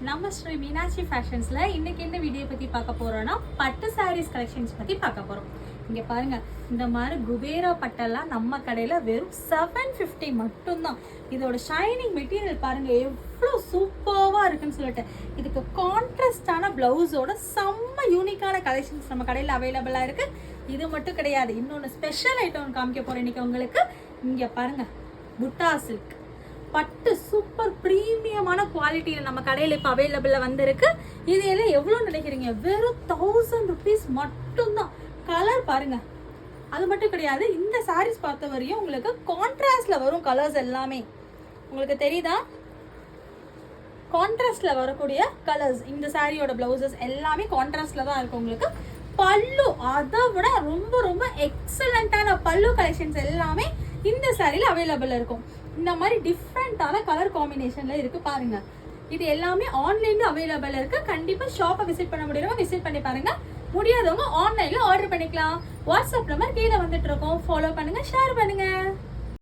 நம்ம ஸ்ரீ மீனாட்சி ஃபேஷன்ஸ்ல இன்னைக்கு என்ன வீடியோ பத்தி பார்க்க போறோம்னா பட்டு சாரீஸ் கலெக்ஷன்ஸ் பத்தி பார்க்க போறோம். இங்க பாருங்க, இந்த மாதிரி குபேரா பட்டெல்லாம் நம்ம கடையில வெறும் 750 மட்டும்தான். இதோட ஷைனிங் மெட்டீரியல் பாருங்க எவ்வளவு சூப்பர்வா இருக்குன்னு சொல்லிட்டு, இதுக்கு கான்ட்ராஸ்டான பிளவுஸோட செம்ம யூனிக்கான கலெக்ஷன்ஸ் நம்ம கடையில அவைலபிளா இருக்கு. இது மட்டும் கிடையாது, இன்னொன்று ஸ்பெஷல் ஐட்டம் காமிக்க போறேன் இன்னைக்கு உங்களுக்கு. இங்க பாருங்க, புட்டா சில்க் பட்டு சூப்பர் ப்ரீமியமான குவாலிட்டியில் நம்ம கடையில் இப்போ அவைலபிளாக வந்திருக்கு. இது எல்லாம் எவ்வளோ நினைக்கிறீங்க? வெறும் 1000 rupees மட்டும்தான். கலர் பாருங்க, அது மட்டும் கிடையாது, இந்த சாரீஸ் பார்த்த வரையும் உங்களுக்கு கான்ட்ராஸ்ட்ல வரும். கலர்ஸ் எல்லாமே உங்களுக்கு தெரியுதா? கான்ட்ராஸ்ட்ல வரக்கூடிய கலர்ஸ். இந்த சாரியோட பிளவுசஸ் எல்லாமே கான்ட்ராஸ்ட்ல தான் இருக்கும். உங்களுக்கு பல்லு அதை விட ரொம்ப ரொம்ப எக்ஸலண்டான பல்லு கலெக்ஷன்ஸ் எல்லாமே இந்த சாரியில் அவைலபிள் இருக்கும். இந்த மாதிரி டிஃப்ரெண்டான கலர் காம்பினேஷன்ல இருக்கு பாருங்க. இது எல்லாமே ஆன்லைன்ல அவைலபிள் இருக்கு. கண்டிப்பா ஷாப்பை விசிட் பண்ண முடியறவங்க விசிட் பண்ணி பாருங்க. முடியாதவங்க ஆன்லைன்ல ஆர்டர் பண்ணிக்கலாம். வாட்ஸ்அப் நம்பர் கீழே வந்துட்டு இருக்கோம். ஃபாலோ பண்ணுங்க, ஷேர் பண்ணுங்க.